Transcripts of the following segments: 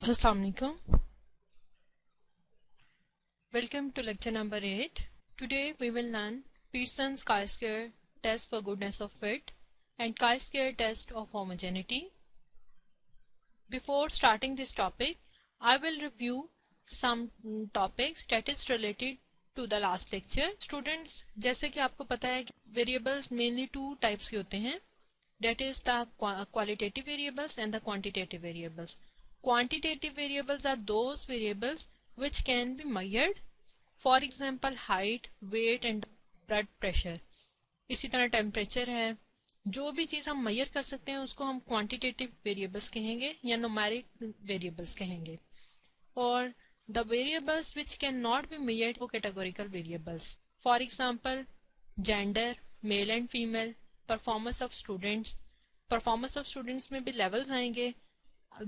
Assalamu alaikum. Welcome to lecture number 8. Today we will learn Pearson's chi-square test for goodness of fit and chi-square test of homogeneity. Before starting this topic, I will review some topics that is related to the last lecture. Students, जैसे कि आपको पता है variables mainly two types के होते हैं. That is the qualitative variables and the quantitative variables. Quantitative variables are those variables which can be measured. For example, height, weight and blood pressure. इसी तरह टेम्परेचर है. जो भी चीज़ हम मेजर कर सकते हैं उसको हम क्वांटिटेटिव वेरिएबल्स कहेंगे या न्यूमेरिक वेरिएबल्स कहेंगे. और the variables which can not be measured वो categorical variables. For example, gender, male and female, performance of students. Performance of students में भी लेवल्स आएंगे.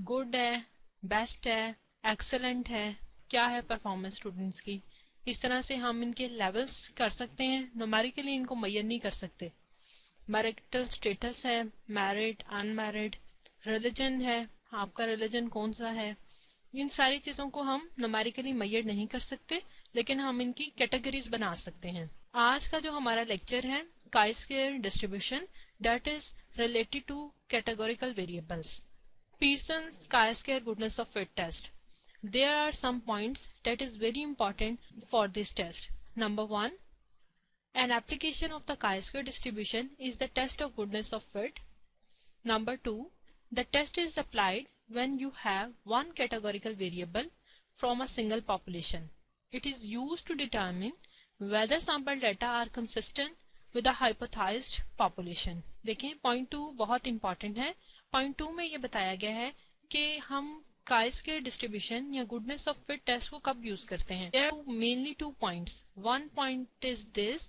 गुड है, बेस्ट है, एक्सेलेंट है, क्या है परफॉर्मेंस स्टूडेंट्स की. इस तरह से हम इनके लेवल्स कर सकते हैं. न्यूमेरिकली इनको मेजर नहीं कर सकते. मैरिटल स्टेटस है, मैरिड, अनमैरिड. रिलीजन है, आपका रिलीजन कौन सा है. इन सारी चीज़ों को हम न्यूमेरिकली मेजर नहीं कर सकते, लेकिन हम इनकी कैटेगरीज बना सकते हैं. आज का जो हमारा लेक्चर है chi-square distribution, that is related to categorical variables. Pearson's chi-square goodness of fit test. There are some points that is very important for this test. Number 1, an application of the chi-square distribution is the test of goodness of fit. Number 2, the test is applied when you have one categorical variable from a single population. It is used to determine whether sample data are consistent with the hypothesized population. देखें, point 2 बहुत important है. Point 2 में ये बताया गया है कि हम chi-square डिस्ट्रीब्यूशन या गुडनेस ऑफ फिट टेस्ट को कब यूज करते हैं. There are mainly 2 points. One point is this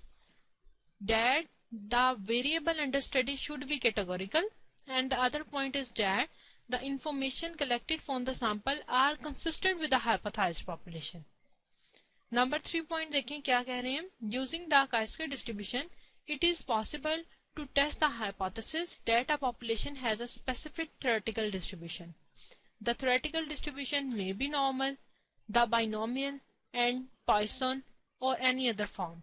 that the variable under study should be categorical and the other point is that the information collected from the sample are consistent with the hypothesised population. Number 3 point देखें क्या कह रहे हैं. Using the chi-square distribution it is possible to test the hypothesis that a population has a specific theoretical distribution. The theoretical distribution may be normal, the binomial and Poisson or any other form.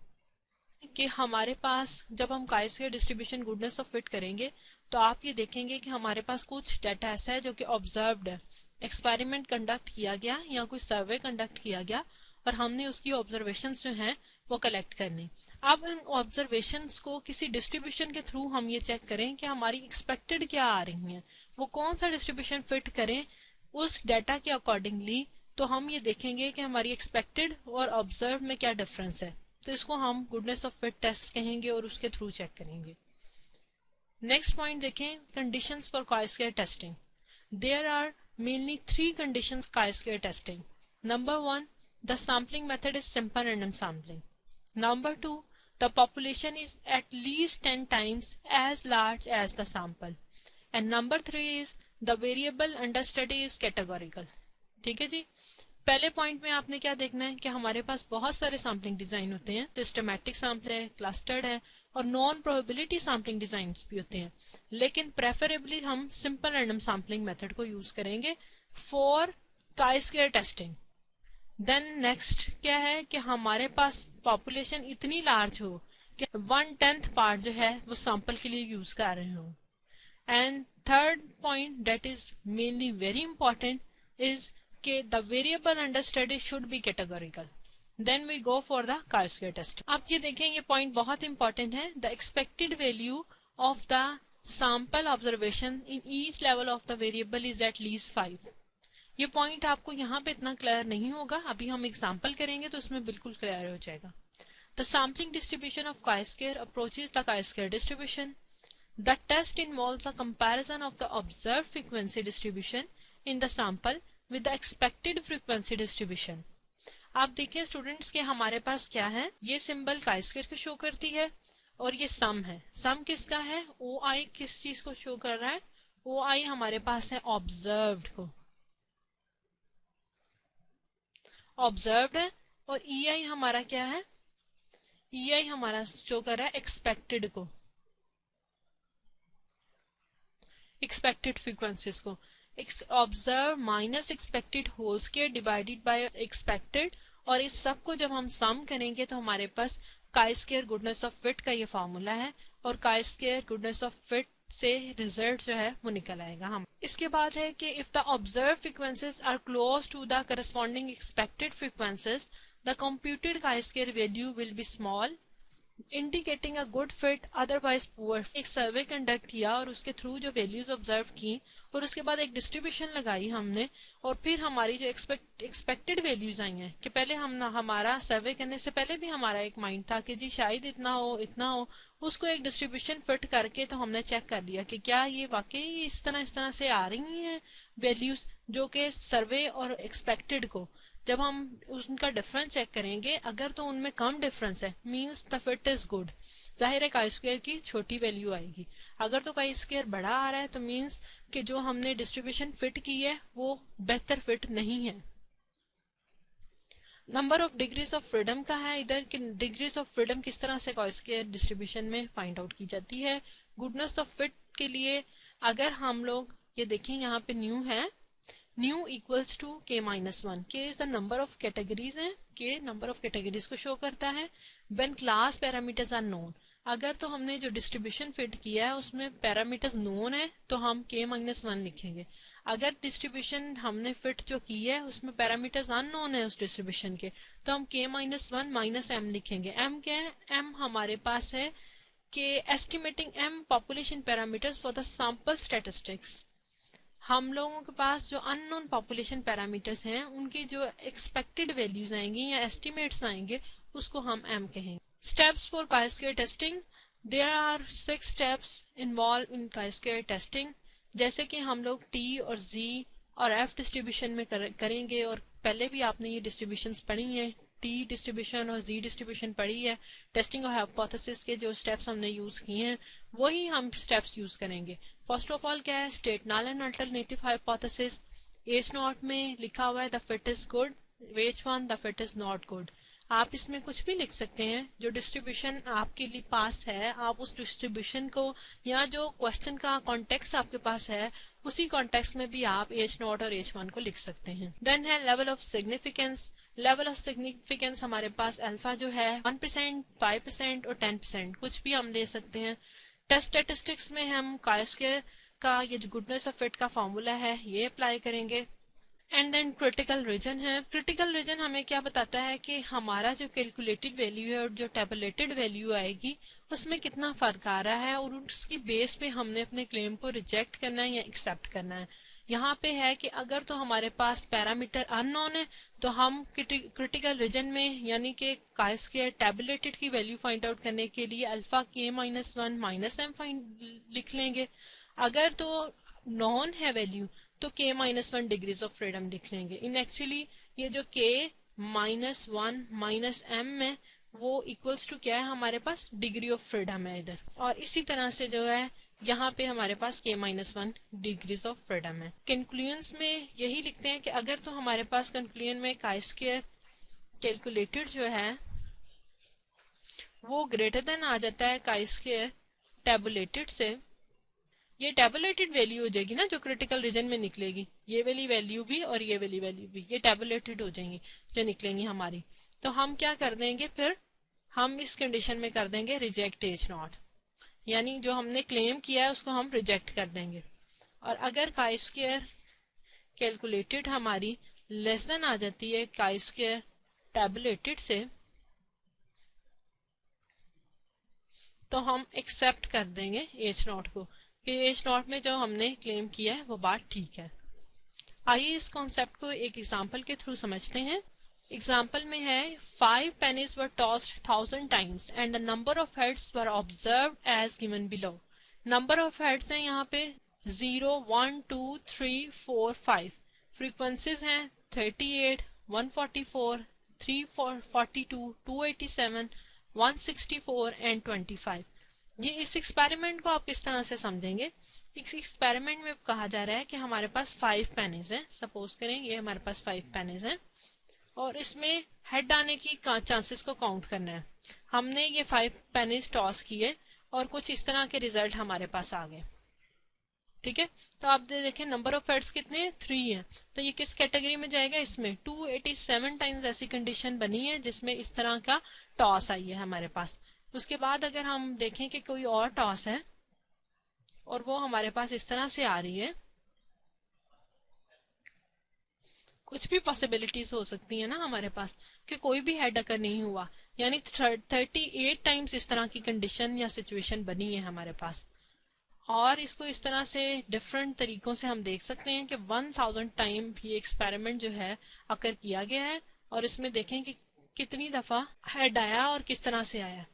कि हमारे पास जब हम chi-square distribution goodness of fit करेंगे तो आप ये देखेंगे कि हमारे पास कुछ डाटा ऐसा है जो कि ऑब्जर्व्ड है. एक्सपेरिमेंट कंडक्ट किया गया या कोई सर्वे कंडक्ट किया गया और हमने उसकी ऑब्जर्वेशंस जो हैं वो कलेक्ट करनी. अब इन ऑब्जर्वेशंस को किसी डिस्ट्रीब्यूशन के थ्रू हम ये चेक करें कि हमारी एक्सपेक्टेड क्या आ रही हैं, वो कौन सा डिस्ट्रीब्यूशन फिट करें उस डाटा के अकॉर्डिंगली. तो हम ये देखेंगे कि हमारी एक्सपेक्टेड और ऑब्जर्व में क्या डिफरेंस है. तो इसको हम गुडनेस ऑफ फिट टेस्ट कहेंगे और उसके थ्रू चेक करेंगे. नेक्स्ट पॉइंट देखें, कंडीशंस फॉर chi-square टेस्टिंग. There are mainly 3 conditions chi-square testing. Number 1, the sampling method is simple random sampling. Number 2, the population is at least 10 times as large as the sample. And number 3 is the variable under study is categorical. ठीक है जी. पहले point में आपने क्या देखना है कि हमारे पास बहुत सारे सैम्पलिंग डिजाइन होते हैं. सिस्टमैटिक सैम्पल है, क्लस्टर्ड है और नॉन प्रोबेबिलिटी सैम्पलिंग डिजाइन भी होते हैं. लेकिन प्रेफरेबली हम सिंपल रैंडम सैम्पलिंग मेथड को यूज करेंगे for chi-square testing. Then next क्या है कि हमारे पास पॉपुलेशन इतनी लार्ज हो कि 1/10 पार्ट जो है वो सैंपल के लिए यूज कर रहे हो. And third point that is mainly very important is कि the variable under study should be categorical. Then we go for the chi-square test. आप ये देखें, ये पॉइंट बहुत इंपॉर्टेंट है. The expected value of the sample observation in each level of the variable is at least 5. ये point आपको यहाँ पे इतना क्लियर नहीं होगा. अभी हम एग्जांपल करेंगे तो इसमें बिल्कुल क्लियर हो जाएगा. The sampling distribution of chi-square approaches the chi-square distribution. The test involves a comparison of the observed frequency distribution in the sample with the expected frequency distribution. आप देखिए स्टूडेंट्स के हमारे पास क्या है, ये सिंबल chi-square को शो करती है और ये सम है. सम किसका है? OI किस चीज को शो कर रहा है? OI हमारे पास है ऑब्जर्व्ड को, ऑब्जर्व्ड है. और EI हमारा क्या है? EI हमारा शो कर रहा है एक्सपेक्टेड को, एक्सपेक्टेड फ्रीक्वेंसीज को. Observe minus expected whole square divided by expected, और इस सब को जब हम सम करेंगे तो हमारे पास chi square goodness of fit का ये फॉर्मूला है, और chi square goodness of fit से रिजल्ट जो है वो निकल आएगा हम। इसके बाद है कि if the observe frequencies are close to the corresponding expected frequencies the computed chi square value will be small indicating a good fit otherwise poor. एक सर्वे कंडक्ट किया और उसके थ्रू जो वैल्यूज ऑब्जर्व की और उसके बाद एक डिस्ट्रीब्यूशन लगाई हमने, और फिर हमारी जो एक्सपेक्टेड वैल्यूज आई हैं कि पहले हम हमारा सर्वे करने से पहले भी हमारा एक माइंड था कि जी शायद इतना हो, उसको एक डिस्ट्रीब्यूशन फिट करके तो हमने चेक कर लिया कि क्या ये वाकई इस तरह से आ रही हैं वैल्यूज, जो कि सर्वे और एक्सपेक्टेड को जब हम उनका डिफरेंस चेक करेंगे अगर तो उनमें कम डिफरेंस है means the fit is good, जाहिर है काई स्क्वायर की छोटी वैल्यू आएगी। अगर तो काई स्क्वायर बड़ा आ रहा है तो मींस कि जो हमने डिस्ट्रीब्यूशन फिट की है वो बेहतर फिट नहीं है। Number of degrees of freedom का है इधर कि डिग्रीज ऑफ फ्रीडम किस तरह से काई स्क्वायर डिस्ट्रीब्यूशन में फाइंड आउट की जाती है। गुडनेस ऑफ फिट के लिए अगर हम लोग ये देखें यहाँ पे न्यू है, nu equals to K minus one, K is the number of categories है, के नंबर ऑफ कैटेगरीज को शो करता है। When class parameters are known, अगर तो हमने जो डिस्ट्रीब्यूशन फिट किया है उसमें पैरामीटर्स नोन है तो हम के माइनस वन लिखेंगे। अगर डिस्ट्रीब्यूशन हमने फिट जो की है उसमें पैरामीटर्स अननोन है उस डिस्ट्रीब्यूशन के तो हम K minus one minus M लिखेंगे। एम क्या है, एम हमारे पास है कि estimating M population parameters for the sample statistics. हम लोगों के पास जो अननोन पॉपुलेशन पैरामीटर्स हैं उनकी जो एक्सपेक्टेड वैल्यूज आएंगी या एस्टिमेट्स आएंगे उसको हम एम कहेंगे। Steps for chi square testing, there are 6 steps involve in chi square testing. जैसे कि हम लोग टी और जी और एफ डिस्ट्रीब्यूशन में करेंगे, और पहले भी आपने ये डिस्ट्रीब्यूशंस पढ़ी हैं, टी डिस्ट्रीब्यूशन और जी डिस्ट्रीब्यूशन पढ़ी है। टेस्टिंग और हाइपोथेसिस के जो स्टेप्स हमने यूज किए हैं वही हम स्टेप्स यूज करेंगे। फर्स्ट ऑफ ऑल क्या है, state null and alternative hypothesis. H naught में लिखा हुआ है the fit is good, H one the fit is not good. आप इसमें कुछ भी लिख सकते हैं, जो डिस्ट्रीब्यूशन आपके लिए पास है आप उस डिस्ट्रीब्यूशन को या जो क्वेश्चन का कॉन्टेक्स्ट आपके पास है उसी कॉन्टेक्स्ट में भी आप एच नॉट और एच वन को लिख सकते हैं। देन है level of significance. Level of significance हमारे पास अल्फा जो है 1%, 5% और 10%, कुछ भी हम ले सकते हैं। टेस्ट स्टैटिस्टिक्स में हम काई स्क्वायर का ये जो गुडनेस ऑफ फिट का फॉर्मूला है ये अप्लाई करेंगे। एंड देन क्रिटिकल रीजन है। क्रिटिकल रीजन हमें क्या बताता है कि हमारा जो कैलकुलेटेड वैल्यू है और जो टेबुलेटेड वैल्यू आएगी उसमें कितना फर्क आ रहा है, और उसकी बेस पे हमने अपने क्लेम को रिजेक्ट करना है या एक्सेप्ट करना है। यहाँ पे है कि अगर तो हमारे पास पैरामीटर अननोन है तो हम क्रिटिकल रीजन में यानी कि काई स्क्वायर टेबुलेटेड की वैल्यू फाइंड आउट करने के लिए अल्फा के माइनस वन माइनस एम लिख लेंगे। अगर तो नॉन है वैल्यू तो के minus one degrees of freedom लिख लेंगे। इन एक्चुअली ये जो के माइनस वन माइनस एम है वो इक्वल्स टू क्या है, हमारे पास डिग्री ऑफ फ्रीडम है इधर, और इसी तरह से जो है यहाँ पे हमारे पास के minus one degrees of freedom है। कंक्लूजन में यही लिखते हैं कि अगर तो हमारे पास कंक्लूजन में काई स्क्वायर कैलकुलेटेड जो है वो ग्रेटर देन आ जाता है काई स्क्वायर टेबुलेटेड से, ये टेबुलेटेड वैल्यू हो जाएगी ना जो क्रिटिकल रीजन में निकलेगी, ये वाली वैल्यू भी और ये वाली वैल्यू भी ये टेबुलेटेड हो जाएंगी जो निकलेंगी हमारी। तो हम क्या कर देंगे, फिर हम इस कंडीशन में कर देंगे रिजेक्ट एच नॉट, यानी जो हमने क्लेम किया है उसको हम रिजेक्ट कर देंगे। और अगर काई स्क्वायर कैलकुलेटेड हमारी लेस देन आ जाती है काई स्क्वायर टेबुलेटेड से तो हम एक्सेप्ट कर देंगे एच नॉट को कि एच नॉट में जो हमने क्लेम किया है वो बात ठीक है। आइए इस कॉन्सेप्ट को एक एग्जाम्पल के थ्रू समझते हैं। एग्जाम्पल में है 5 pennies were tossed 1000 times and the number of heads were observed as given below। Number of heads हैं यहाँ पे 0, 1, 2, 3, 4, 5। फ्रीक्वेंसीज हैं 38, 144, 342, 287, 164 एंड 25। ये इस एक्सपेरिमेंट को आप किस तरह से समझेंगे, इस एक्सपेरिमेंट में कहा जा रहा है कि हमारे पास 5 पेनीज हैं। सपोज करें ये हमारे पास 5 पेनीज हैं और इसमें हेड आने की चांसेस को काउंट करना है। हमने ये 5 पेनीज टॉस किए और कुछ इस तरह के रिजल्ट हमारे पास आ गए। ठीक है। तो आप देखें नंबर ऑफ हेड्स कितने हैं, 3 हैं। तो ये किस कैटेगरी में जाएगा, इसमें 287 टाइम्स ऐसी कंडीशन बनी है जिसमें इस तरह का टॉस आई है हमारे पास। उसके बाद अगर हम देखें कि कोई और टॉस है और वो हमारे पास इस तरह से आ रही है, कुछ भी पॉसिबिलिटीज हो सकती है ना हमारे पास कि कोई भी हेड अगर नहीं हुआ, यानी 38 टाइम्स इस तरह की कंडीशन या सिचुएशन बनी है हमारे पास। और इसको इस तरह से डिफरेंट तरीकों से हम देख सकते हैं कि 1000 टाइम ये एक्सपेरिमेंट जो है अकर किया गया है, और इसमें देखें कि कितनी दफा हेड आया और किस तरह से आया।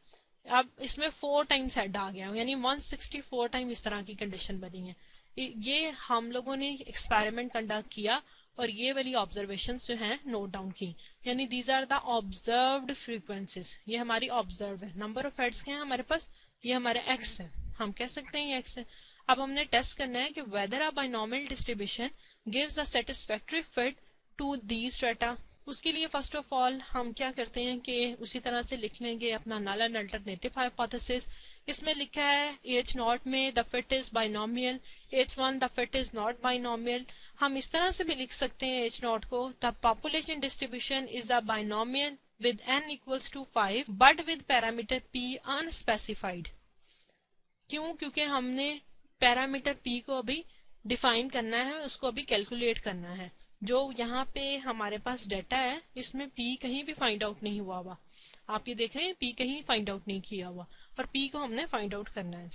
अब इसमें 4 टाइम्स हेड आ गया, यानी 164 टाइम इस तरह की कंडीशन बनी है। ये हम लोगों ने एक्सपेरिमेंट कंडक्ट किया और ये वाली ऑब्जर्वेशंस जो हैं नोट डाउन की, यानी these are the observed frequencies. ये हमारी ऑब्जर्व है। नंबर ऑफ हेड्स के हैं हमारे पास, ये हमारे एक्स है, हम कह सकते हैं ये एक्स है। अब हमने टेस्ट करना है कि whether a binomial distribution gives a satisfactory fit to these data. उसके लिए फर्स्ट ऑफ ऑल हम क्या करते हैं कि उसी तरह से लिख लेंगे अपना नल एंड अल्टरनेटिव हाइपोथेसिस। इसमें लिखा है एच नॉट में the fit is binomial, H1 the fit is not binomial. हम इस तरह से भी लिख सकते हैं एच नॉट को, the population distribution is a binomial with n equals to 5 but with parameter p unspecified। क्यों, क्योंकि हमने पैरामीटर p को अभी डिफाइन करना है, उसको अभी कैलकुलेट करना है। जो यहाँ पे हमारे पास डाटा है इसमें p कहीं भी फाइंड आउट नहीं हुआ हुआ। आप ये देख रहे हैं p कहीं फाइंड आउट नहीं किया हुआ, और p को हमने फाइंड आउट करना है।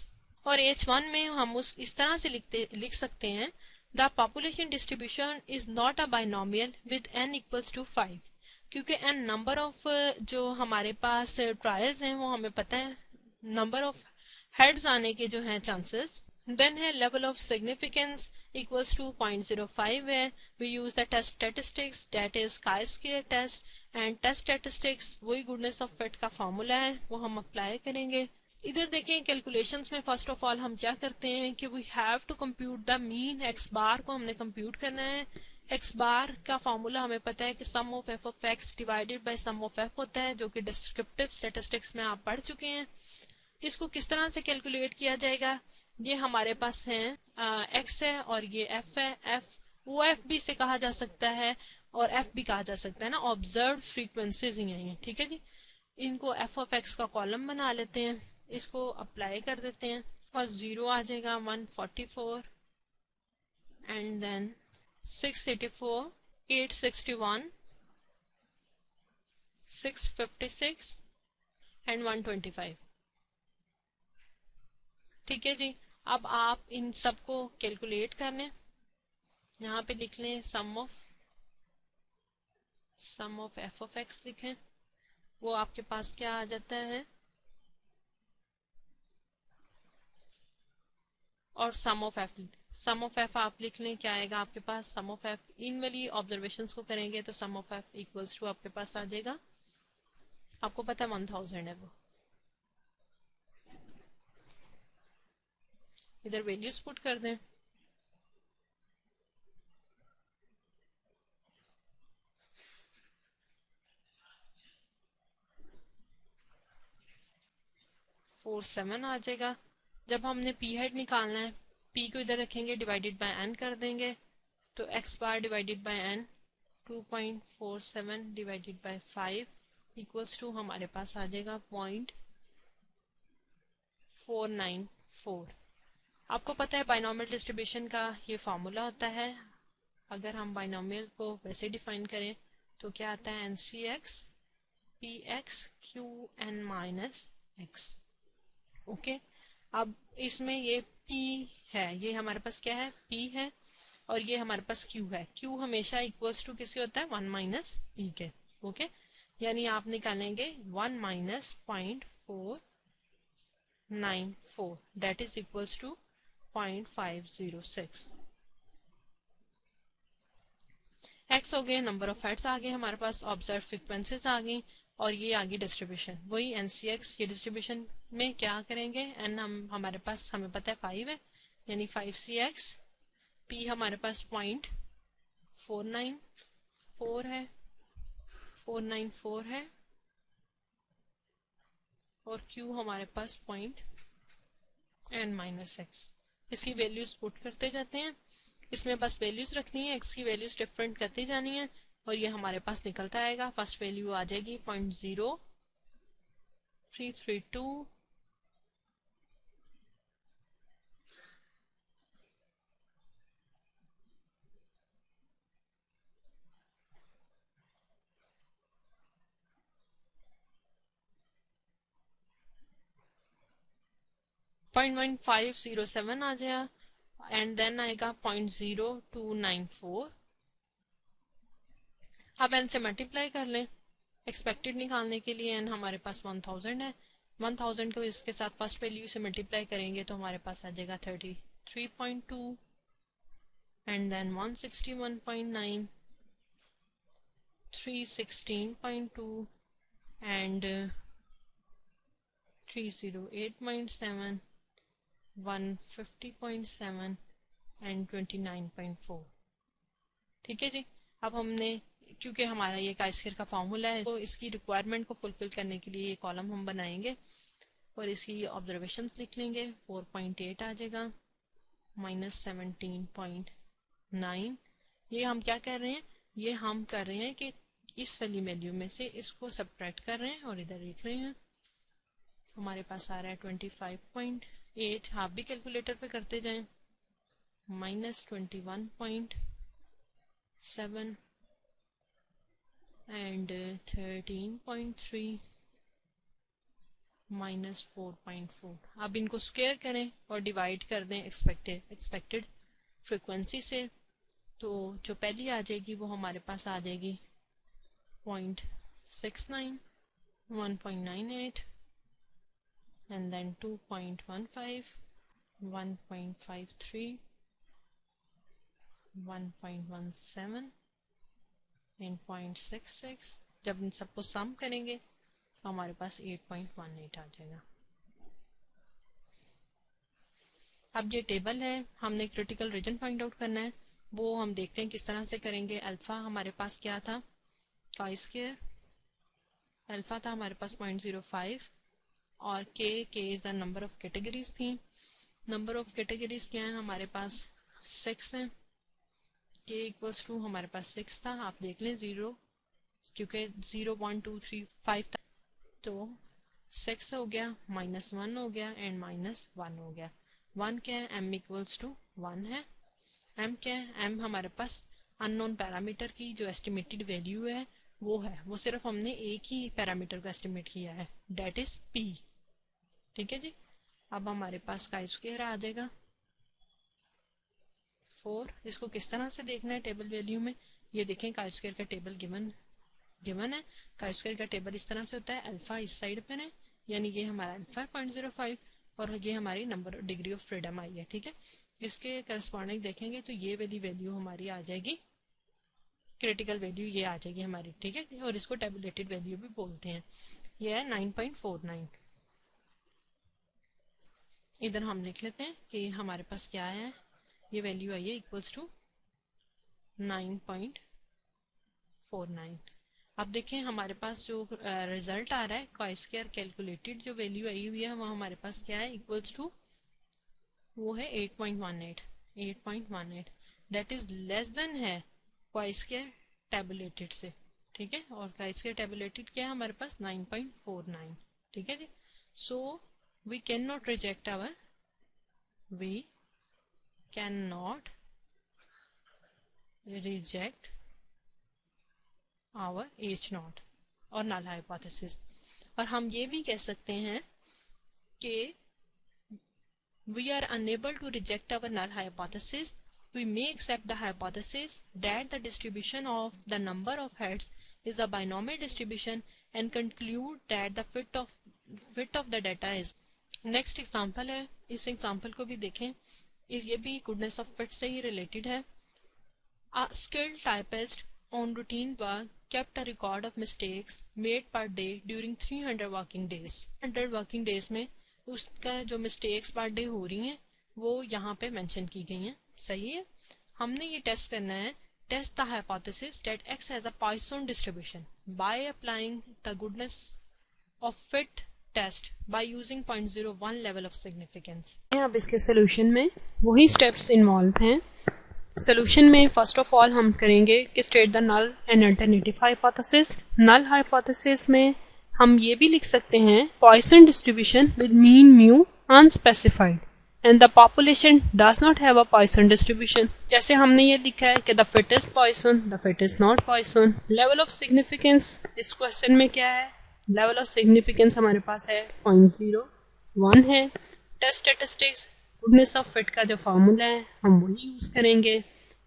और H1 में हम इस तरह से लिख सकते हैं the population distribution is not a binomial with n equals to 5, क्योंकि n नंबर ऑफ जो हमारे पास ट्रायल्स हैं वो हमें पता है, नंबर ऑफ हेड्स आने के जो हैं चांसेस। देन है level of significance equals to 0.05 है। We use the test statistics that is chi square test, and test statistics वही गुडनेस ऑफ फिट का फॉर्मूला है, वो हम अप्लाई करेंगे। इधर देखें कैलकुलेशंस में फर्स्ट ऑफ ऑल हम क्या करते हैं कि we have to compute the mean x bar को हमने कंप्यूट करना है। एक्स बार का फॉर्मूला हमें पता है कि sum of f of x divided by sum of f होता है, जो कि डिस्क्रिप्टिव स्टैटिस्टिक्स में आप पढ़ चुके हैं। इसको किस तरह से कैलकुलेट किया जाएगा, ये हमारे पास है एक्स है और ये एफ है। एफ ओ एफ भी से कहा जा सकता है और एफ भी कहा जा सकता है ना, ऑब्जर्व फ्रीक्वेंसीज ही हैं ये, ठीक है जी। इनको एफ ऑफ एक्स का कॉलम बना लेते हैं, इसको अप्लाई कर देते हैं और 0 आ जाएगा 144 एंड देन 684 861 656 एंड 125। ठीक है जी। अब आप इन सबको कैलकुलेट कर लें, यहाँ पे लिख लें सम ऑफ एफ ऑफ एक्स लिखें, वो आपके पास क्या आ जाता है, और सम ऑफ एफ आप लिख लें, क्या आएगा आपके पास सम ऑफ एफ। इन वाली ऑब्जर्वेशंस को करेंगे तो सम ऑफ एफ इक्वल्स टू आपके पास आ जाएगा, आपको पता है 1000 है वो। इधर वैल्यूज पुट कर दें, फोर 7 आ जाएगा। जब हमने पी हेड निकालना है, पी को इधर रखेंगे, डिवाइडेड बाय एन कर देंगे, तो X bar divided by N 2.47 divided by 5 equals to हमारे पास आ जाएगा 0.494। आपको पता है बाइनोमियल डिस्ट्रीब्यूशन का ये फॉर्मूला होता है। अगर हम बाइनोमियल को वैसे डिफाइन करें तो क्या आता है, n c x p x q n minus x. Okay, अब इसमें ये P है, ये हमारे पास क्या है, P है, और ये हमारे पास Q है। Q हमेशा इक्वल्स टू किसी होता है 1 माइनस P के। ओके, यानी आप निकालेंगे 1 minus 0.494 that is equals to 0.506। X हो गए, नंबर ऑफ हेड्स आ गए हमारे पास, ऑब्जर्व फ्रीक्वेंसीज आ गई, और ये आ गई डिस्ट्रीब्यूशन वही एनसीएक्स। ये डिस्ट्रीब्यूशन में क्या करेंगे, एन हमारे पास हमें पता है 5 है, यानी 5 CX। पी हमारे पास 0.494 है, 494 है, और क्यू हमारे पास पॉइंट n माइनस एक्स। इसकी वैल्यूज पुट करते जाते हैं। इसमें बस वैल्यूज रखनी है, x की वैल्यूज डिफरेंट करती जानी है और ये हमारे पास निकलता आएगा। फर्स्ट वैल्यू आ जाएगी 0.0332 0.1507 आ जाएगा एंड देन आएगा 0.0294। अब n से मल्टीप्लाई कर लें एक्सपेक्टेड निकालने के लिए। n हमारे पास 1000 है, 1000 को इसके साथ फर्स्ट वैल्यू से मल्टीप्लाई करेंगे तो हमारे पास आ जाएगा 33.2 एंड देन 161.9, 316.2 एंड 308.7, 150.7 एंड 29.4। ठीक है जी। अब हमने, क्योंकि हमारा ये chi-square का फॉर्मूला है, तो इसकी रिक्वायरमेंट को फुलफिल करने के लिए ये कॉलम हम बनाएंगे और इसकी ऑब्जर्वेशंस लिख लेंगे। 4.8 आ जाएगा, -17.9। ये हम क्या कर रहे हैं, ये हम कर रहे हैं कि इस वाली वैल्यू में से इसको सब्ट्रैक्ट कर रहे हैं और इधर लिख रहे हैं। हमारे पास आ रहा है 25.8। आप भी कैलकुलेटर पे करते जाएं। -21.7 एंड 13.3 -4.4। अब इनको स्क्वायर करें और डिवाइड कर दें एक्सपेक्टेड फ्रीक्वेंसी से, तो जो पहली आ जाएगी वो हमारे पास आ जाएगी 0.69, 1.98 and then 2.15, 1.53, 1.17 and 0.66। जब इन सबको सम करेंगे तो हमारे पास 8.18 आ जाएगा। अब ये टेबल है, हमने क्रिटिकल रीजन फाइंड आउट करना है, वो हम देखते हैं किस तरह से करेंगे। अल्फा हमारे पास क्या था, chi-square अल्फा था हमारे पास 0.05 और k is the number of categories थी। नंबर ऑफ कैटेगरीज क्या है हमारे पास 6 है। k इक्वल्स टू हमारे पास 6 था, आप देख लें 0, क्योंकि 0 1 2 3 5 था, तो 6 हो गया, -1 हो गया एंड -1 हो गया। 1 क्या है, m इक्वल्स टू 1 है। m क्या है, m हमारे पास अननोन पैरामीटर की जो एस्टिमेटेड वैल्यू है वो है, वो सिर्फ हमने एक ही पैरामीटर को एस्टिमेट किया है, डेट इज p। ठीक है जी। अब हमारे पास chi-square आ जाएगा 4। इसको किस तरह से देखना है टेबल वैल्यू में, ये देखें chi-square का टेबल गिवन है। chi-square का टेबल इस तरह से होता है, अल्फा इस साइड पे है, यानी ये हमारा अल्फा 0.05 और ये हमारी number degree of freedom I है। ठीक है, इसके करस्पॉन्डिंग देखेंगे तो ये वाली वैल्यू हमारी आ जाएगी, क्रिटिकल वैल्यू ये आ जाएगी हमारी। ठीक है, और इसको टेबुलेटेड वैल्यू भी बोलते हैं। ये है 9.49। इधर हम लिख लेते हैं कि हमारे पास क्या है, ये वैल्यू आई है इक्वल्स टू 9.49। अब देखें हमारे पास जो रिजल्ट आ रहा है chi-square कैलकुलेटेड जो वैल्यू आई हुई है वो हमारे पास क्या है, इक्वल्स टू वो है 8.18 दैट इज लेस देन है chi-square टेबुलेटेड से। ठीक है, और chi-square टेबुलेटेड क्या है हमारे पास 9.49। ठीक है जी। So we can not reject our, we can not reject our H0 और नल हाइपोथेसिस। और हम ये भी कह सकते हैं कि we are unable to reject our null hypothesis. We may accept the hypothesis that the distribution of the number of heads is a binomial distribution and conclude that the fit of the data is। Next example है, इस example को भी देखें, ये भी goodness of fit से ही related है। A skilled typist on routine work kept a record of mistakes made per day during 300 working days। 100 working days में उसका जो मिस्टेक्स पर डे हो रही हैं वो यहाँ पे मेंशन की गई हैं। सही है, हमने ये टेस्ट करना है, test the hypothesis that x has a Poisson distribution by applying the goodness of fit test by using 0.01 level of significance. अब इसके सोल्यूशन में वही स्टेप्स इन्वॉल्व हैं. सोल्यूशन में फर्स्ट ऑफ ऑल हम करेंगे कि state the null and alternative hypothesis. Null hypothesis में हम ये भी लिख सकते हैं Poisson distribution with mean mu unspecified and the population does not have a Poisson distribution. जैसे हमने ये लिखा है कि the fit is Poisson, the fit is not Poisson. Level of significance इस क्वेश्चन में क्या है? लेवल ऑफ सिग्निफिकेंस हमारे पास है 0.01 है. Test statistics goodness of fit का जो फॉर्मूला है हम वही यूज करेंगे.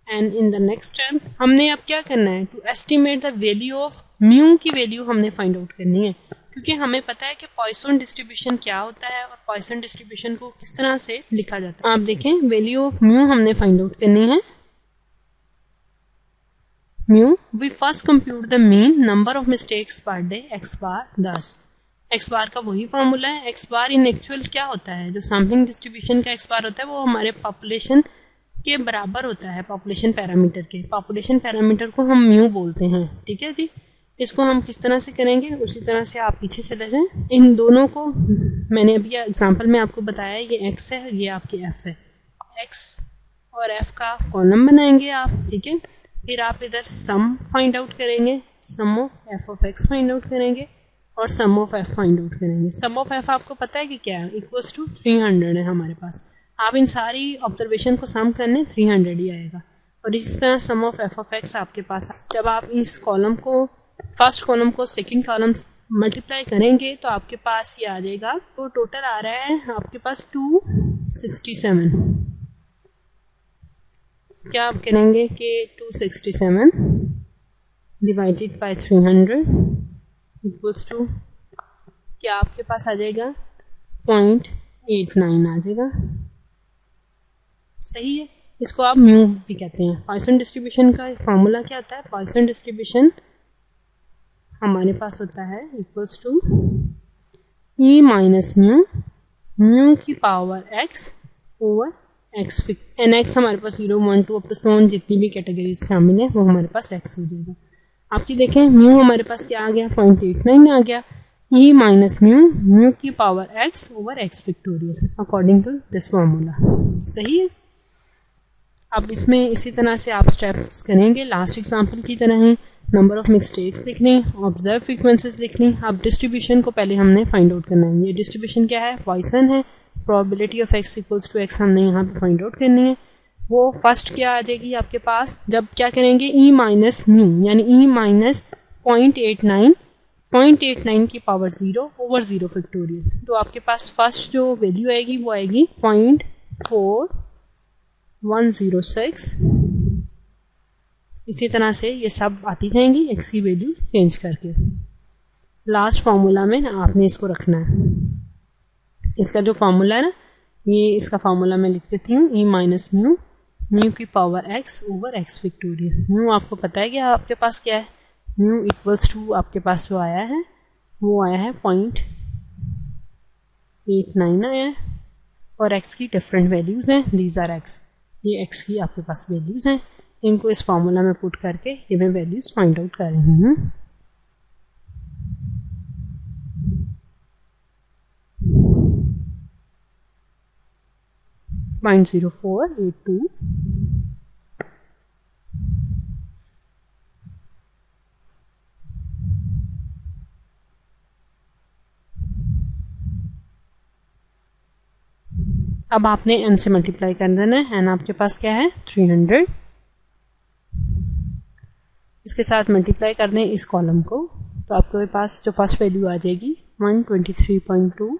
And in the next step हमने अब क्या करना है? To estimate the value of mu की वैल्यू हमने फाइंड आउट करनी है, क्योंकि हमें पता है कि पॉइसन डिस्ट्रीब्यूशन क्या होता है और पॉइसन डिस्ट्रीब्यूशन को किस तरह से लिखा जाता है. आप देखें वैल्यू ऑफ म्यू हमने फाइंड आउट करनी है. Mu we first compute the mean number of mistakes per day x bar 10. x bar का वही फॉर्मूला है. x बार इन एक्चुअल क्या होता है? जो सैम्पलिंग डिस्ट्रीब्यूशन का x बार होता है वो हमारे पॉपुलेशन के बराबर होता है, पॉपुलेशन पैरामीटर के. पॉपुलेशन पैरामीटर को हम म्यू बोलते हैं. ठीक है जी. इसको हम किस तरह से करेंगे उसी तरह से आप पीछे चले जाएं. इन दोनों को मैंने अभी एग्जांपल में आपको बताया, ये x है, ये आपकी f है. x और f का कॉलम बनाएंगे आप. ठीक है. फिर आप इधर सम फाइंड आउट करेंगे, sum of f of x find out करेंगे और sum of f find out करेंगे. सम ऑफ f आपको पता है कि क्या है? इक्वल्स टू 300 है हमारे पास. आप इन सारी ऑब्जर्वेशन को सम करने 300 ही आएगा. और इस तरह सम ऑफ f ऑफ x आपके पास. जब आप इस कॉलम को फर्स्ट कॉलम को सेकंड कॉलम मल्टीप्लाई करेंगे तो आपके पास ये आ जाएगा. तो टोटल आ रहा है आपके पास 267. क्या आप करेंगे कि 267 डिवाइडेड बाय 300 इक्वल्स टू क्या आपके पास आ जाएगा? 0.89 आ जाएगा. सही है. इसको आप म्यू भी कहते हैं. पॉइसन डिस्ट्रीब्यूशन का फॉर्मूला क्या होता है? पॉइसन डिस्ट्रीब्यूशन हमारे पास होता है equals to e minus mu, mu की power x over x fix. N x हमारे पास 0, 1, 2 अप टू सोन जितनी भी कैटेगरीज शामिल है वो हमारे पास x हो जाएगा. आपकी देखें म्यू हमारे पास क्या आ गया? 0.89 आ गया. ई माइनस म्यू, म्यू की power x over x factorial according to this formula. सही है. अब इसमें इसी तरह से आप स्टेप्स करेंगे लास्ट एग्जाम्पल की तरह ही. नंबर ऑफ मिस्टेक्स लिखनी, ऑब्जर्व फ्रीक्वेंसीज लिखनी. अब डिस्ट्रीब्यूशन को पहले हमने फाइंड आउट करना है. ये डिस्ट्रीब्यूशन क्या है? पॉइसन है. Probability of x equals to x हमने यहाँ पे फाइंड आउट करनी है. वो फर्स्ट क्या आ जाएगी आपके पास? जब क्या करेंगे? e माइनस म्यू यानी e माइनस 0.89 की पावर 0 ओवर 0 फैक्टोरियल. तो आपके पास फर्स्ट जो वैल्यू आएगी वो आएगी 0.4106. इसी तरह से ये सब आती जाएंगी x की वैल्यू चेंज करके. लास्ट फार्मूला में आपने इसको रखना है. इसका जो फार्मूला है ना, ये इसका फार्मूला मैं लिख देती हूँ. ई माइनस म्यू, म्यू की power x over x factorial. Mu आपको पता है कि आपके पास क्या है? म्यू इक्वल्स टू आपके पास जो आया है वो आया है 0.89 आया है. और x की डिफरेंट वैल्यूज़ हैं. These are x. ये x की आपके पास वैल्यूज़ हैं. इनको इस फार्मूला में पुट करके ये मैं वैल्यूज फाइंड आउट कर रही हूँ. पॉइंट 0482. अब आपने n से मल्टीप्लाई कर देना है. n आपके पास क्या है? 300. इसके साथ मल्टीप्लाई कर दें इस कॉलम को तो आपके पास जो फर्स्ट वैल्यू आ जाएगी 123.2.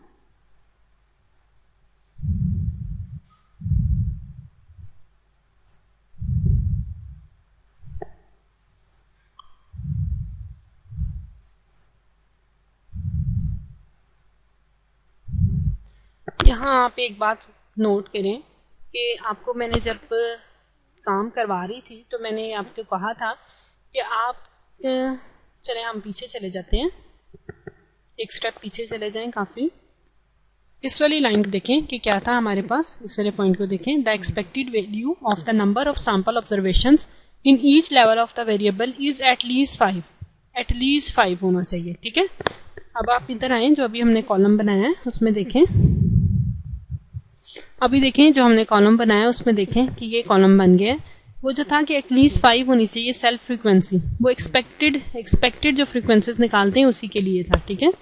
यहाँ आप एक बात नोट करें कि आपको मैंने जब काम करवा रही थी तो मैंने आपको कहा था कि आप चले हम पीछे चले जाते हैं, एक स्टेप पीछे चले जाएं काफ़ी. इस वाली लाइन को देखें कि क्या था हमारे पास. इस वाले पॉइंट को देखें. The expected value of the number of sample observations in each level of the variable is at least 5. Eight least 5 होना चाहिए. ठीक है. अब आप इधर आए, जो अभी हमने कॉलम बनाया है उसमें देखें, अभी देखें जो हमने कॉलम बनाया उसमें देखें कि ये कॉलम बन गया है। वो जो था कि एटलीस्ट 5 होनी चाहिए सेल्फ फ्रीक्वेंसी, वो एक्सपेक्टेड जो फ्रीक्वेंसीज निकालते हैं उसी के लिए था, ठीक है।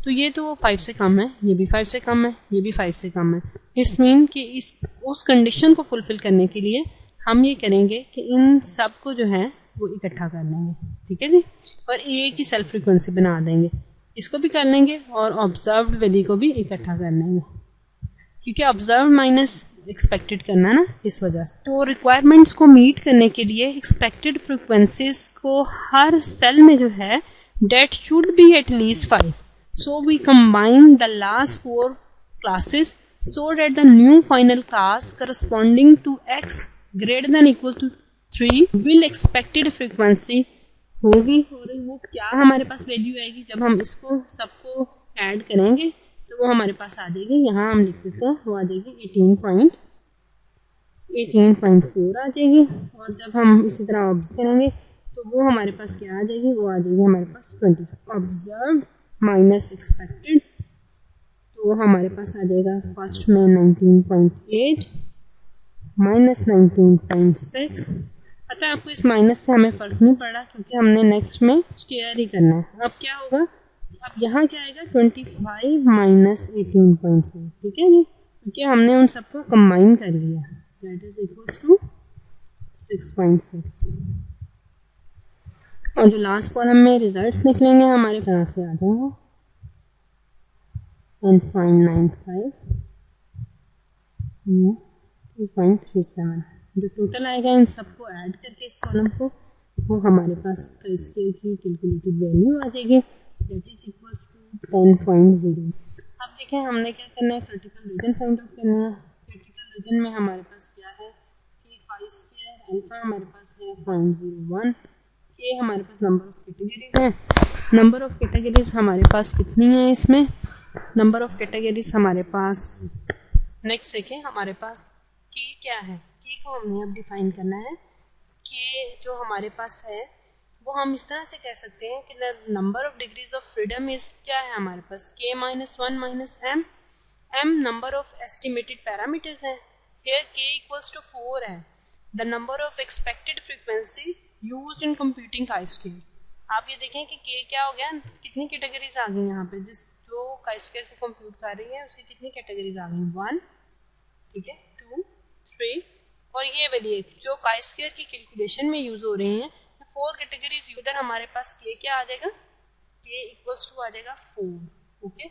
तो ये तो 5 से कम है, ये भी 5 से कम है, ये भी 5 से कम है। इट्स मीन कि उस कंडीशन को फुलफिल करने के लिए हम ये करेंगे कि इन सब को जो है वो इकट्ठा कर लेंगे, ठीक है जी, और एक ही सेल्फ फ्रीक्वेंसी बना देंगे। इसको भी कर लेंगे और ऑब्जर्व्ड वैल्यू को भी इकट्ठा कर लेंगे, क्योंकि ऑब्जर्व माइनस एक्सपेक्टेड करना ना, इस वजह से। तो रिक्वायरमेंट्स को मीट करने के लिए एक्सपेक्टेड फ्रीक्वेंसीज को हर सेल में जो है that should be at least 5, so we combine the last 4 classes so that the new final class corresponding to x greater than equal to 3 will expected frequency होगी। और वो क्या हमारे पास वैल्यू आएगी जब हम इसको सबको ऐड करेंगे, तो वो हमारे पास आ जाएगी, यहाँ हम लिख देते हैं, वो आ जाएगी 18.4 आ जाएगी। और जब हम इसी तरह ऑब्जर्व करेंगे तो वो हमारे पास क्या आ जाएगी, वो आ जाएगी हमारे पास 25 ऑब्जर्व माइनस एक्सपेक्टेड, तो हमारे पास आ जाएगा फर्स्ट में 19.8 माइनस 19.6। पता है आपको इस माइनस से हमें फर्क नहीं पड़ा, क्योंकि हमने नेक्स्ट में स्क्वायर ही करना है। अब क्या होगा, अब यहाँ क्या आएगा 25 माइनस 18.4, ठीक है जी, क्योंकि हमने उन सबको कंबाइन कर लिया, दैट इज इक्वल्स टू 6.6। और जो लास्ट कॉलम में रिजल्ट्स निकलेंगे हमारे कहाँ से आ जाएंगे, 1.95 2.37, जो टोटल आएगा इन सबको ऐड करके इस कॉलम को, वो हमारे पास स्क्वायर की कैलकुलेटेड वैल्यू आ जाएगी, दैट इज इक्वल्स टू 10.0। अब देखें हमने क्या करना है, क्रिटिकल रीजन फाइंड आउट करना है। क्रिटिकल रीजन में हमारे पास क्या है कि पाई स्क्वायर अल्फा हमारे पास है 0.01, के हमारे पास नंबर ऑफ कैटेगरीज है। नंबर ऑफ कैटेगरीज हमारे पास कितनी है, इसमें नंबर ऑफ कैटेगरीज हमारे पास, नेक्स्ट देखें हमारे पास के क्या है, के को हमने अब डिफाइन करना है। के जो हमारे पास है वो हम इस तरह से कह सकते हैं कि number of degrees of freedom is क्या है हमारे पास, k -1 minus m, m number of estimated parameters है, हियर के इक्वल्स टू 4 है। The number of expected frequency used in computing chi square. आप ये देखें कि के क्या हो गया, कितनी कैटेगरीज आ गई यहाँ पे, जिस जो काई स्क्वायर को कंप्यूट कर रही है उसकी कितनी कैटेगरीज आ गई, 1, ठीक है, 2, 3 और ये वाली जो काई स्क्वायर की कैलकुलेशन में यूज हो रही हैं, 4 कैटेगरीज। इधर हमारे पास के क्या आ जाएगा, के इक्वल्स टू आ जाएगा 4, ओके,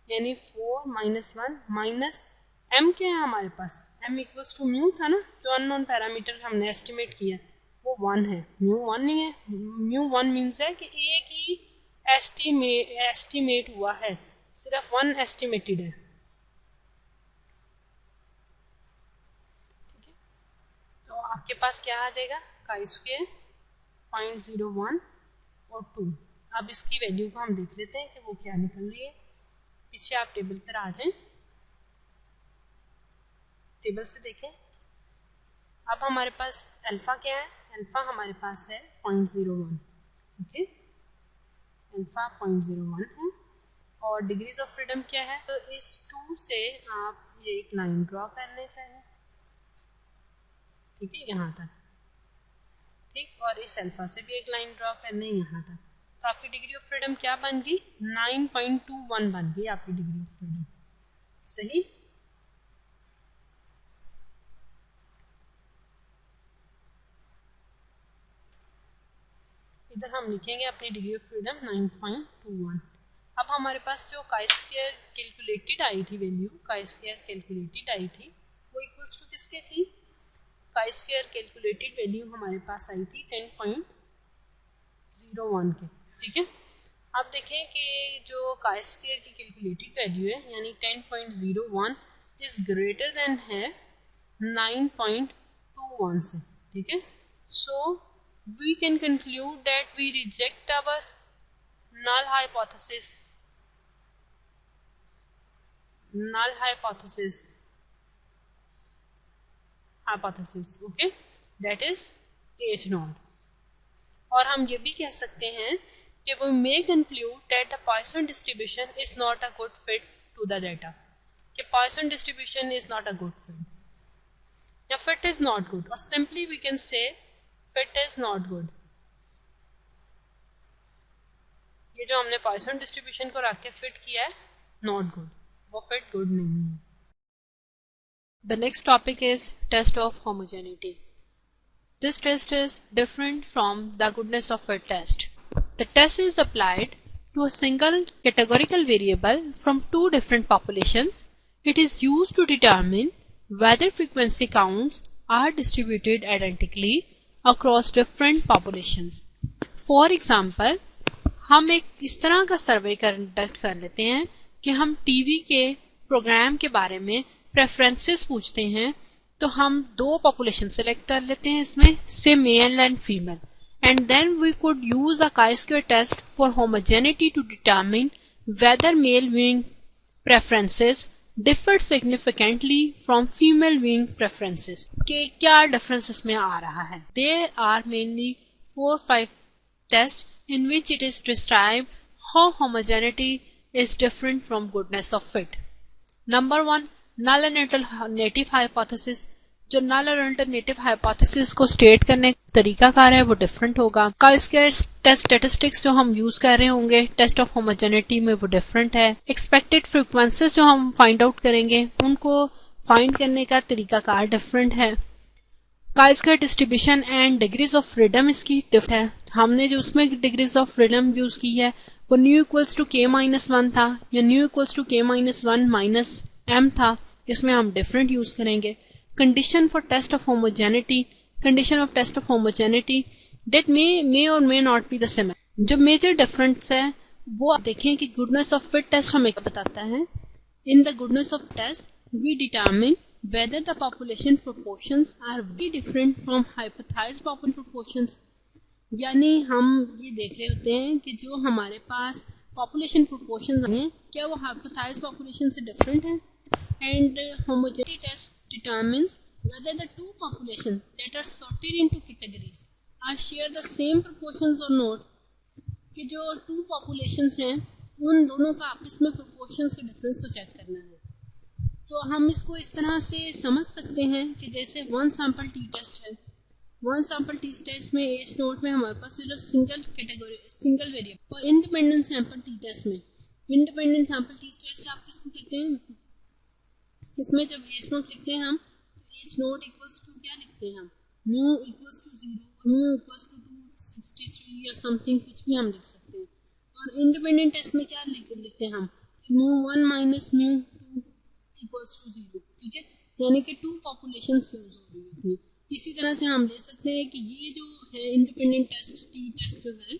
यानी 4 माइनस 1 माइनस एम क्या है हमारे पास, एम इक्वल्स टू म्यू था ना, जो अननोन पैरामीटर हमने एस्टिमेट किया वो 1 है, म्यू 1 नहीं है। म्यू 1 मीन्स है कि एक ही एस्टिमेट हुआ है, सिर्फ 1 एस्टिमेटेड है, ठीक है। तो आपके पास क्या आ जाएगा, काई स्क्वायर 0.01 और 2। अब इसकी वैल्यू को हम देख लेते हैं कि वो क्या निकल रही है। पीछे आप टेबल पर आ जाएं, टेबल से देखें। अब हमारे पास अल्फा क्या है, अल्फा हमारे पास है 0.01, ओके, अल्फा 0.01 है। और डिग्रीज ऑफ फ्रीडम क्या है, तो इस 2 से आप ये एक लाइन ड्रॉ करने चाहिए, ठीक है, यहाँ तक, ठीक, और इस अल्फा से भी एक लाइन ड्रॉ करने यहाँ तक। तो आपकी डिग्री ऑफ फ्रीडम क्या बन गई, 9.21 बन गई आपकी डिग्री ऑफ फ्रीडम, सही। इधर हम लिखेंगे अपनी डिग्री ऑफ फ्रीडम 9.21। अब हमारे पास जो काई स्क्वायर कैलकुलेटेड आई थी वैल्यू, काई स्क्वायर कैलकुलेटेड आई थी वो इक्वल्स टू किसके थी, काई स्क्वायर कैलकुलेटेड वैल्यू हमारे पास आई थी 10.01 के, ठीक है। अब देखें कि जो काई स्क्वायर की कैलकुलेटेड वैल्यू है यानी 10.01 इज ग्रेटर देन है 9.21 से, ठीक है। सो we can conclude that we reject our null hypothesis, okay, that is H0। और हम ये भी कह सकते हैं कि we may conclude that the Poisson distribution is not a good fit to the data, कि Poisson distribution is not a good fit या fit is not good, or simply we can say fit is not good. ये जो हमने Poisson distribution को रख के fit किया है not good, वो fit good नहीं है. The next topic is test of homogeneity. This test is different from the goodness of fit test. The test is applied to a single categorical variable from two different populations. It is used to determine whether frequency counts are distributed identically across different populations. For example, हम एक इस तरह का survey conduct कर लेते हैं कि हम टीवी के प्रोग्राम के बारे में प्रेफरेंसेस पूछते हैं, तो हम दो पॉपुलेशन सेलेक्ट कर लेते हैं इसमें से male and female, and then we could use a chi-square test for homogeneity to determine whether male viewing preferences differ significantly from female viewing preferences. कि क्या डिफरेंस इसमें आ रहा है. There are mainly 4-5 tests in which it is described how homogeneity is different from goodness of fit. Number 1, null and alternative hypothesis. जो null और alternative hypothesis को state करने का तरीकाकार है वो डिफरेंट होगा. chi-square टेस्ट स्टेटिस्टिक्स जो हम यूज कर रहे होंगे टेस्ट ऑफ होमोजेनिटी में वो डिफरेंट है. एक्सपेक्टेड फ्रीक्वेंसीज जो हम फाइंड आउट करेंगे उनको फाइंड करने का तरीकाकार डिफरेंट है. chi-square distribution and degrees of freedom इसकी डिफरेंट है. हमने जो उसमें डिग्रीज ऑफ फ्रीडम यूज की है वो न्यू इक्वल्स टू k-1 था या new equals to k-1 -m था. इसमें हम डिफरेंट यूज करेंगे. Condition for test of homogeneity, condition of test of homogeneity that may और may not be the same. जो मेजर डिफरेंस है वो आप देखें कि गुडनेस ऑफ फिट टेस्ट हमें बताता है. In the goodness of test we determine whether the population proportions are very different from hypothesized population proportions. यानी हम ये देख रहे होते हैं कि जो हमारे पास population proportions हैं क्या वो hypothesized population से different है. And homogeneity test determines whether the two populations that are sorted into categories are share the same proportions or not. कि जो two populations हैं उन दोनों का आपस में proportions के difference को check करना है. तो हम इसको इस तरह से समझ सकते हैं कि जैसे वन सैंपल टी टेस्ट है. वन सैंपल टी टेस्ट में एज नोट में हमारे पास सिर्फ सिंगल कैटेगरी सिंगल वेरिएबल, और इंडिपेंडेंट सैंपल टी टेस्ट में इंडिपेंडेंट सैंपल टी टेस्ट आप किसको कहते हैं. इसमें जब एज नोट लिखते हैं हम एज नोट इक्वल्स टू क्या लिखते हैं हम mu equals to 0, mu equals to 263 या समथिंग कुछ भी हम लिख सकते हैं. और इंडिपेंडेंट टेस्ट में क्या लिखते हैं हम mu 1 minus mu equals to 0. ठीक है, यानी कि टू पॉपुलेशंस यूज हो रही है. इसी तरह से हम ले सकते हैं कि ये जो है इंडिपेंडेंट टेस्ट टी टेस्ट जो है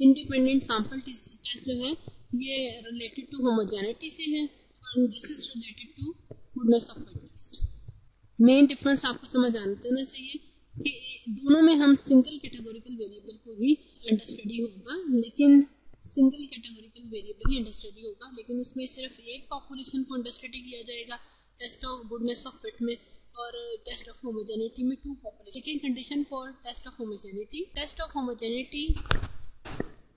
इंडिपेंडेंट सैंपल टेस्ट जो है ये रिलेटेड टू होमोजेनिटी से है और this is related to goodness of fit test. Main difference आपको समझ आना चाहिए कि दोनों में हम सिंगल कैटेगोरिकल वेरिएबल को ही अंडर स्टडी होगा, लेकिन सिंगल कैटेगोरिकल वेरिएबल ही अंडर स्टडी होगा, लेकिन उसमें सिर्फ एक पॉपुलेशन को अंडर स्टडी किया जाएगा test of goodness of fit में, और टेस्ट ऑफ होमोजेनिटी में two population. Second condition for test of homogeneity. Test of homogeneity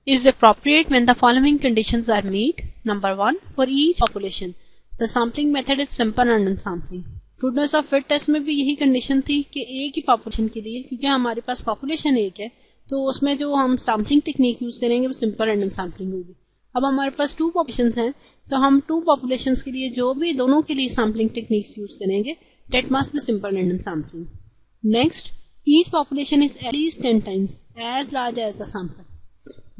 is appropriate when the following conditions are met. Number 1, for each population the sampling method is simple and unsampling. Goodness of fit test में भी यही condition थी कि एक ही population के लिए, क्योंकि हमारे पास पॉपुलेशन एक है तो उसमें जो हम सैम्पलिंग टेक्निक यूज करेंगे वो सिंपल रैंडम सैम्पलिंग होगी. अब हमारे पास टू पॉपुलेशंस हैं तो हम टू पॉपुलेशंस के लिए जो भी दोनों के लिए सैम्पलिंग टेक्निक्स यूज करेंगे that must be simple random sampling. Next, each population is at least 10 times as large as the sample.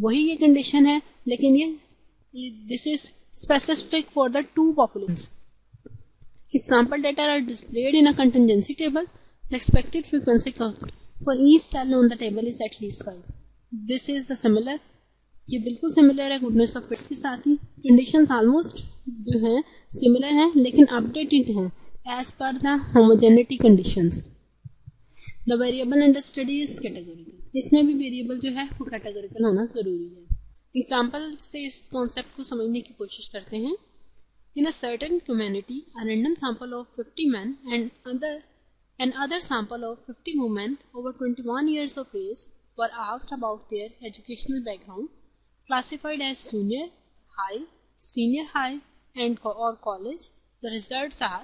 वही ये कंडीशन है, लेकिन ये this is specific for the two populations. If sample data are displayed in a contingency table, the expected frequency count for each cell on the table is at least 5. This is the similar. ये बिल्कुल similar है goodness of fits के साथ ही. Conditions almost जो है similar हैं लेकिन updated हैं as per the homogeneity conditions. The variable under study is categorical. इसमें भी वेरिएबल जो है वो कैटेगोरिकल होना जरूरी है. एग्जाम्पल से इस कॉन्सेप्ट को समझने की कोशिश करते हैं. In a certain community, a random sample of 50 men and other sample of 50 women over 21 years of age were asked about their educational background, classified as junior high, senior high and और college. The results are,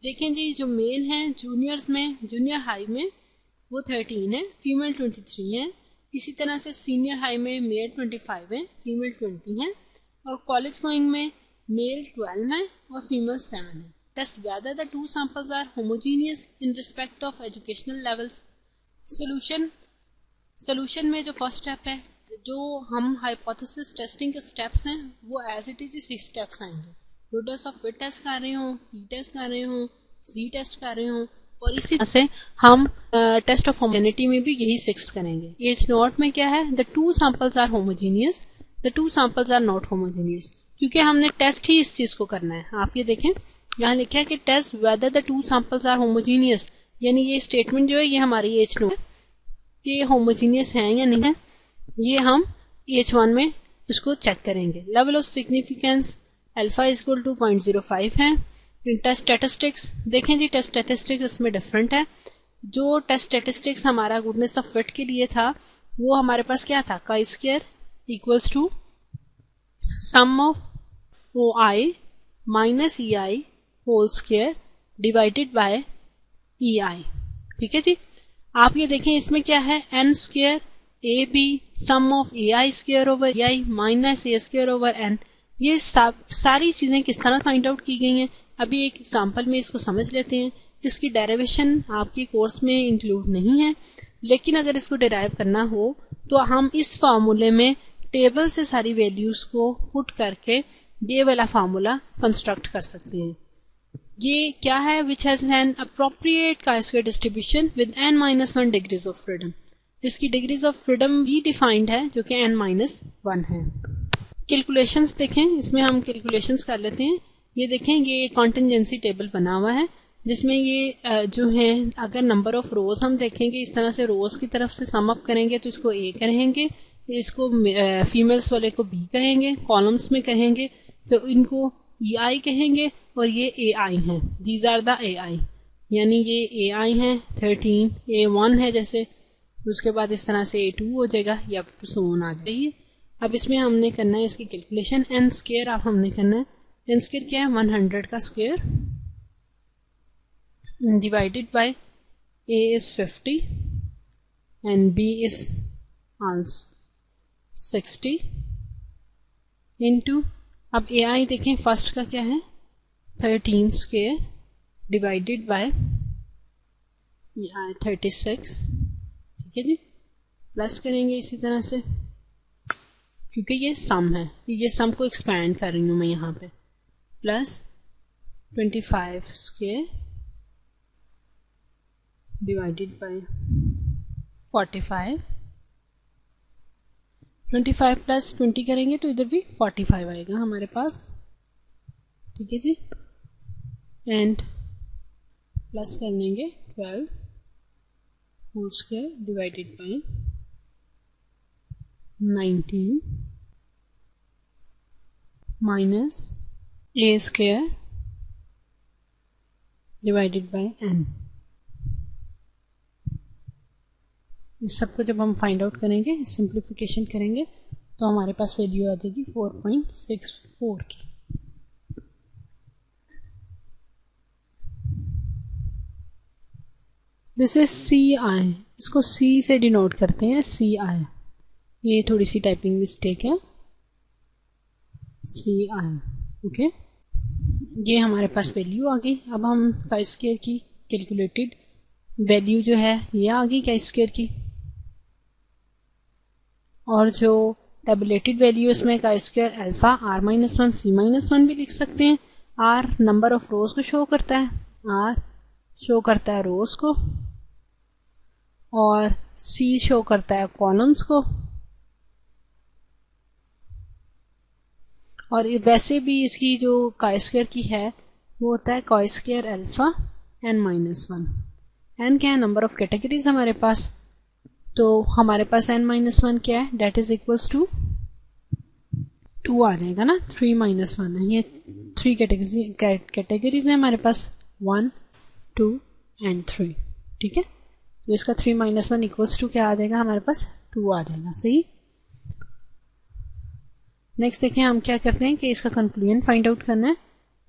देखें जी जो mail हैं juniors में, junior high में वो 13 है, female 23 है. इसी तरह से सीनियर हाई में मेल 25 है, फीमेल 20 है. और कॉलेज गोइंग में मेल 12 है और फीमेल 7 है. Test whether the two samples are homogeneous in respect of educational levels. Solution में जो फर्स्ट स्टेप है, जो हम हाइपोथेसिस टेस्टिंग के स्टेप्स हैं वो एज इट इज 6 स्टेप्स आएंगे. गुडनेस ऑफ फिट टेस्ट कर रहे हो, टी टेस्ट कर रहे हो, जी टेस्ट कर रहे हो, और इसी तरह से हम टेस्ट ऑफ होमोजेनिटी में भी यही 6 करेंगे. एज नॉट में क्या है, the two samples are homogeneous, the two samples are not homogeneous, क्योंकि हमने टेस्ट ही इस चीज को करना है. आप ये देखें यहाँ लिखा है कि test whether the two samples are homogeneous, यानी ये स्टेटमेंट जो है ये हमारी एज नोट है कि ये हैं या नहीं है, ये हम H1 में इसको चेक करेंगे. Level of significance alpha is equal to 0.05 है. टेस्ट स्टैटिस्टिक्स देखें जी, टेस्ट स्टैटिस्टिक्स इसमें डिफरेंट है. जो टेस्ट स्टैटिस्टिक्स हमारा गुडनेस ऑफ फिट के लिए था वो हमारे पास क्या था, chi square equals to sum of O I minus E I whole square divided by E I. ठीक है जी. आप ये देखें इसमें क्या है, N square A B sum of A I square over A I minus a square over N. ये सारी चीजें किस तरह फाइंड आउट की गई हैं, अभी एक एग्जांपल में इसको समझ लेते हैं. इसकी डेरिवेशन आपके कोर्स में इंक्लूड नहीं है, लेकिन अगर इसको डिराइव करना हो तो हम इस फार्मूले में टेबल से सारी वैल्यूज को पुट करके ये वाला फार्मूला कंस्ट्रक्ट कर सकते हैं. ये क्या है, which has an appropriate chi square distribution with n-1 degrees of freedom. इसकी डिग्रीज ऑफ फ्रीडम भी डिफाइंड है जो कि n-1 है. कैलकुलेशंस देखें, इसमें हम कैलकुलेशंस कर लेते हैं. ये देखें ये कॉन्टिजेंसी टेबल बना हुआ है जिसमें ये जो है अगर नंबर ऑफ रोज हम देखेंगे इस तरह से रोज की तरफ से सम अप करेंगे तो इसको ए कहेंगे, इसको फीमेल्स वाले को बी कहेंगे, कॉलम्स में कहेंगे तो इनको ई आई कहेंगे और ये ए आई हैं. दीज आर द ए आई, यानी ये ए आई हैं 13, A1 है जैसे, उसके बाद इस तरह से A2 हो जाएगा या सोन आ जाइए. अब इसमें हमने करना है इसकी कैलकुलेशन. एन स्क्वायर अब हमने करना है, एन स्क्वायर क्या है 100 का square divided bye A is 50 and B is also 60 into, अब ए आई देखें फर्स्ट का क्या है 13 स्क्वायर डिवाइडेड बाय 36. ठीक है जी. प्लस करेंगे इसी तरह से क्योंकि ये सम है, ये सम को एक्सपैंड कर रही हूं मैं यहाँ पे. Plus 25 square divided bye 45. 25 plus 20 करेंगे तो इधर भी 45 आएगा हमारे पास. ठीक है जी. एंड प्लस कर लेंगे 12 whole square divided by 19 minus a square divided by n. इस सबको जब हम फाइंड आउट करेंगे, सिंप्लीफिकेशन करेंगे तो हमारे पास वैल्यू आ जाएगी 4.64 की. दिस इज सी आई, इसको सी से डिनोट करते हैं, सी आई. ये थोड़ी सी टाइपिंग मिस्टेक है, सी आई. ओके, ये हमारे पास वैल्यू आ गई. अब हम काई स्क्वायर की कैलकुलेटेड वैल्यू जो है ये आ गई काई स्क्वायर की, और जो टेबुलेटेड वैल्यू इसमें chi square alpha r-1 c-1 भी लिख सकते हैं. r नंबर ऑफ रोज को शो करता है, r शो करता है रोज को, और c शो करता है कॉलम्स को. और वैसे भी इसकी जो काई स्क्वायर की है वो होता है chi square alpha n-1. n क्या है, नंबर ऑफ कैटेगरीज हमारे पास, तो हमारे पास n-1 क्या है, डेट इज इक्वल्स टू 2 आ जाएगा ना. 3-1 है, ये 3 कैटेगरीज है हमारे पास, 1, 2 एंड 3. ठीक है, तो इसका 3-1 इक्वल्स टू क्या आ जाएगा हमारे पास, 2 आ जाएगा. सही. नेक्स्ट देखिए हम क्या करते हैं कि इसका कंक्लूजन फाइंड आउट करना है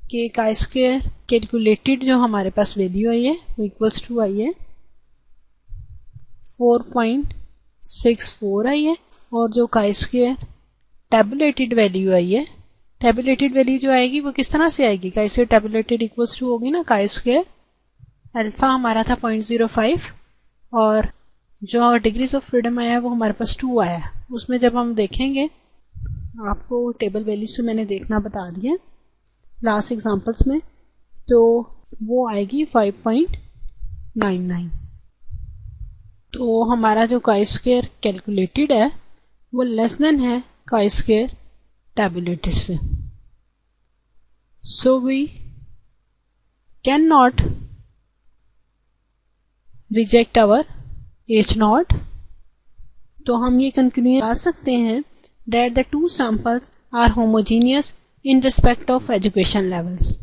कि काई स्क्वायर कैलकुलेटेड जो हमारे पास वैल्यू आई है वो इक्वल्स टू आई है 4.64 आई है, और जो काई स्क्वायर टेबुलेटेड वैल्यू आई है, टेबुलेटेड वैल्यू जो आएगी वो किस तरह से आएगी, काई स्क्वायर टेबुलेटेड इक्वल्स टू होगी ना काई स्क्वायर अल्फा हमारा था 0.05 और जो डिग्रीज ऑफ फ्रीडम आया है वो हमारे पास 2 आया है। उसमें जब हम देखेंगे, आपको टेबल वैल्यू से मैंने देखना बता दिया लास्ट एग्जांपल्स में, तो वो आएगी 5.99। तो हमारा जो काई स्क्वायर कैलकुलेटेड है वो लेस देन है काई स्क्वायर टेबुलेटेड से। So we can not reject our H0। तो हम ये कंक्लूजन निकाल सकते हैं that the two samples are homogeneous in respect of education levels।